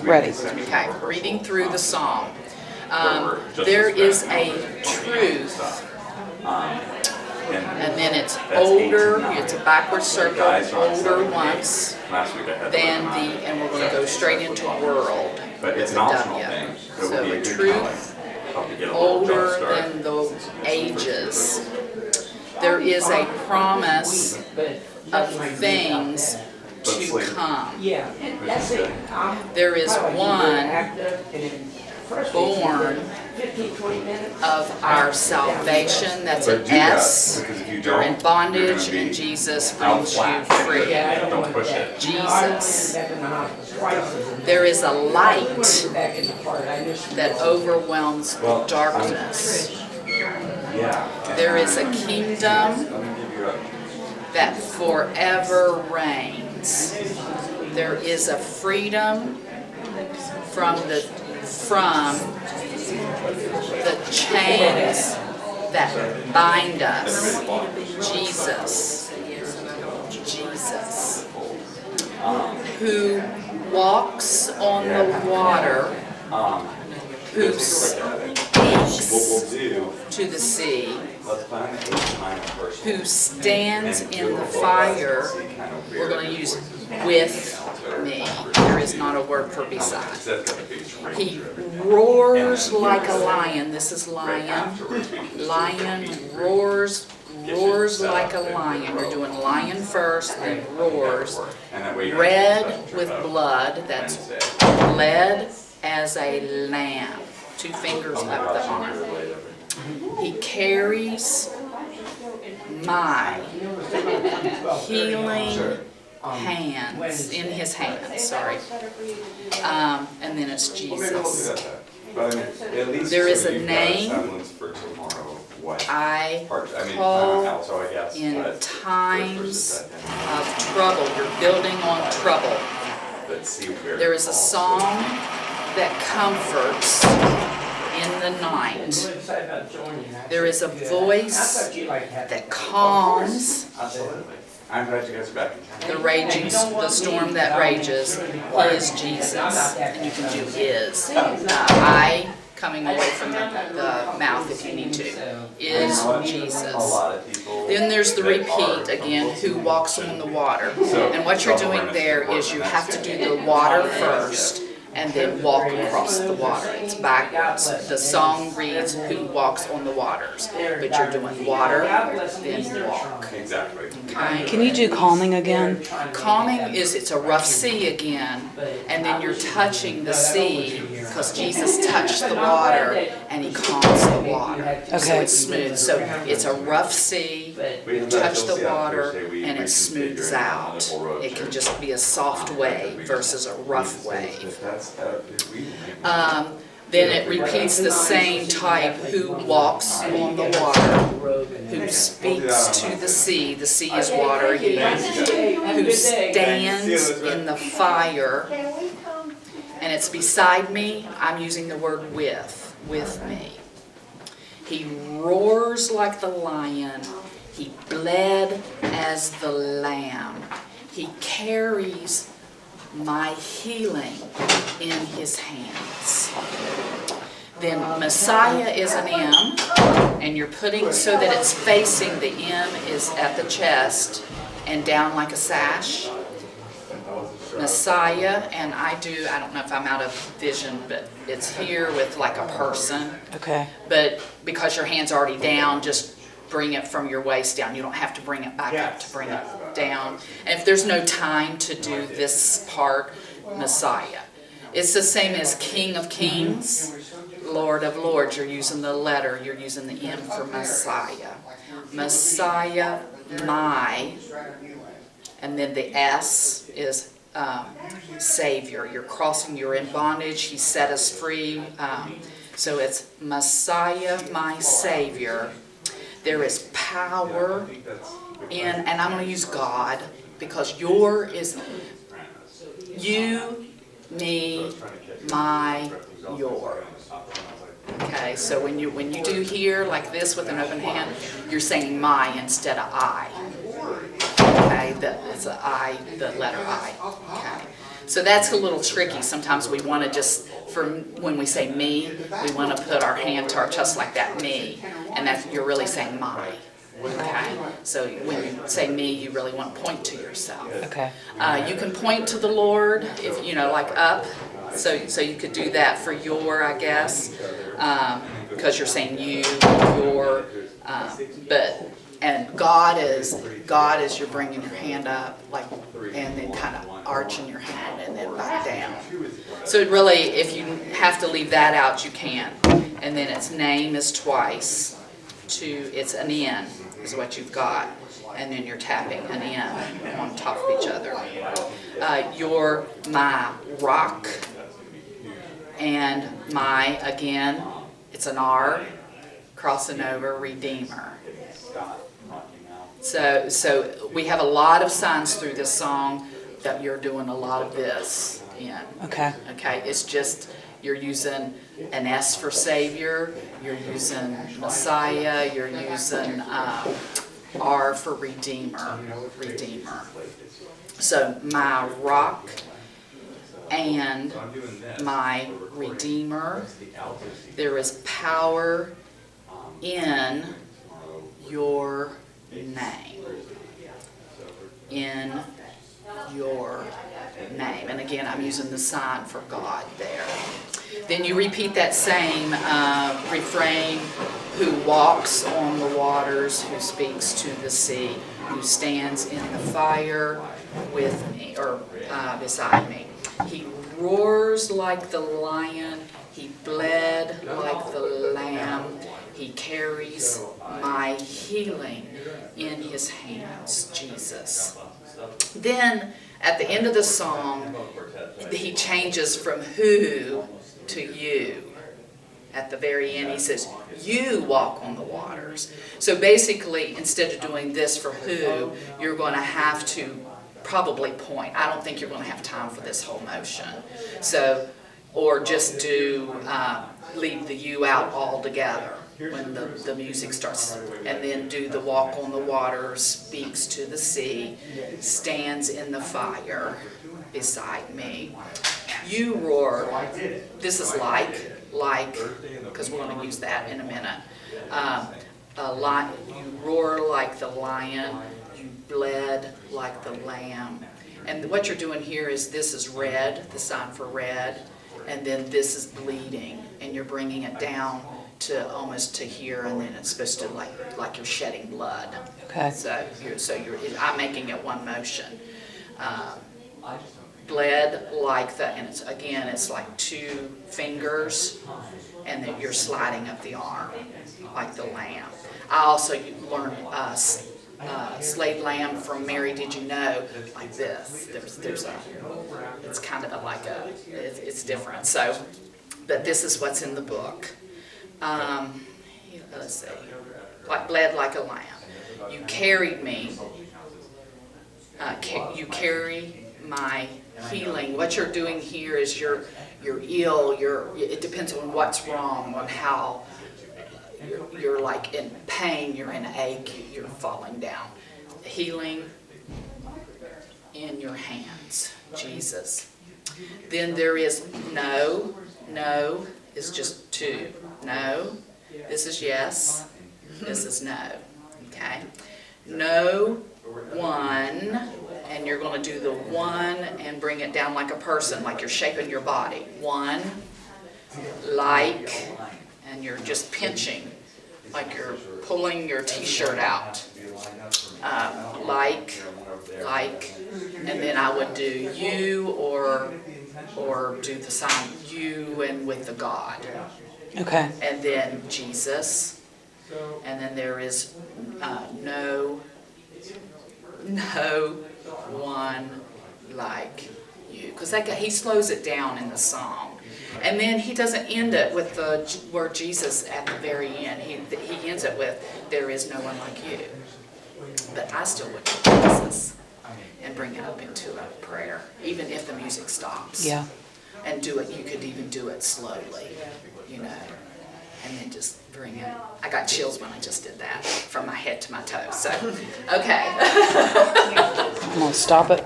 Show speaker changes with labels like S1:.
S1: Ready.
S2: Okay, reading through the psalm. There is a truth, and then it's older, it's a backward circle, older once, than the, and we're going to go straight into world.
S3: But it's an optional thing.
S2: So a truth, older than the ages. There is a promise of things to come. There is one born of our salvation. That's an S. You're in bondage and Jesus brings you free. Jesus. There is a light that overwhelms the darkness. There is a kingdom that forever reigns. There is a freedom from the chains that bind us. Jesus. Jesus. Who walks on the water, who speaks to the sea, who stands in the fire. We're going to use with me. There is not a word for beside. He roars like a lion. This is lion. Lion roars like a lion. You're doing lion first, then roars. Red with blood. That's led as a lamb. 2 fingers up the arm. He carries my healing hands, in his hands, sorry. And then it's Jesus. There is a name I call in times of trouble. You're building on trouble. There is a song that comforts in the night. There is a voice that calms the storm that rages. Is Jesus, and you can do is. I coming away from the mouth if you need to. Is Jesus. Then there's the repeat again, who walks on the water. And what you're doing there is you have to do the water first and then walk across the water. It's backwards. The song reads, who walks on the waters. But you're doing water, then walk.
S3: Exactly.
S2: Okay.
S1: Can you do calming again?
S2: Calming is, it's a rough sea again, and then you're touching the sea, because Jesus touched the water, and he calms the water. So
S1: Okay.
S2: it's smooth. So it's a rough sea, you touch the water, and it smooths out. It can just be a soft wave versus a rough wave. Then it repeats the same type, who walks on the water, who speaks to the sea is water again, who stands in the fire, and it's beside me, I'm using the word with me. He roars like the lion, he bled as the lamb, he carries my healing in his hands. Then Messiah is an M, and you're putting so that it's facing, the M is at the chest and down like a sash. Messiah, and I don't know if I'm out of vision, but it's here with like a person.
S1: Okay.
S2: But because your hand's already down, just bring it from your waist down. You don't have to bring it back up to bring it down. And if there's no time to do this part, Messiah. It's the same as King of Kings, Lord of Lords. You're using the letter, you're using the M for Messiah. Messiah, my, and then the S is Savior. You're crossing, you're in bondage, he set us free. So it's Messiah, my Savior. There is power in, and I'm going to use God, because your is you, me, my, your. Okay, so when you do here like this with an open hand, you're saying my instead of I. Okay, it's an I, the letter I. Okay, So that's a little tricky. Sometimes we want to just, when we say me, we want to put our hand to our chest like that, me, and that you're really saying my. Okay, so when you say me, you really want to point to yourself.
S1: Okay.
S2: You can point to the Lord if you know, like up. So you could do that for your, I guess, because you're saying you, your, and God is you're bringing your hand up, like, and then kind of arching your hand and then back down. So it really, if you have to leave that out, you can. And then its name is twice. It's an N is what you've got, and then you're tapping an N on top of each other. You're my rock, and my, again, it's an R, crossing over, redeemer. So we have a lot of signs through this song that you're doing a lot of this in.
S1: Okay.
S2: Okay, it's just, you're using an S for Savior, you're using Messiah, you're using R for Redeemer. So my rock and my Redeemer, there is power in your name. In your name. And again, I'm using the sign for God there. Then you repeat that same refrain, who walks on the waters, who speaks to the sea, who stands in the fire with me, or beside me. He roars like the lion, he bled like the lamb, he carries my healing in his hands, Jesus. Then, at the end of the song, he changes from who to you. At the very end, he says, you walk on the waters. So basically, instead of doing this for who, you're going to have to probably point. I don't think you're going to have time for this whole motion. So, or just do, leave the you out altogether when the music starts, and then do the walk on the water, speaks to the sea, stands in the fire beside me. You roar, this is like, because we're going to use that in a minute. You roar like the lion, you bled like the lamb. And what you're doing here is, this is red, the sign for red, and then this is bleeding, and you're bringing it down to almost to here, and then it's supposed to like you're shedding blood.
S1: Okay.
S2: I'm making it one motion. Bled like the, and it's like two fingers, and then you're sliding up the arm like the lamb. I also learned slayed lamb from Mary Did You Know, like this. There's a, it's kind of it's different. So, but this is what's in the book. Let's see, bled like a lamb. You carried me. You carry my healing. What you're doing here is you're ill. It depends on what's wrong, on how you're like in pain. You're in ache. You're falling down. Healing in your hands, Jesus. Then there is no. No is just two. No, this is yes, this is no, okay? No, one, and you're going to do the one and bring it down like a person, like you're shaping your body. One, like, and you're just pinching, like you're pulling your t-shirt out. Like, and then I would do you or do the sign you and with the God.
S1: Okay.
S2: And then Jesus, and then there is no one like you, because he slows it down in the song, and then he doesn't end it with the word Jesus at the very end. He ends it with, there is no one like you. But I still would do Jesus and bring it up into a prayer, even if the music stops.
S1: Yeah.
S2: And do it. You could even do it slowly, and then just bring it. I got chills when I just did that, from my head to my toes. So, okay.
S1: I'm gonna stop it.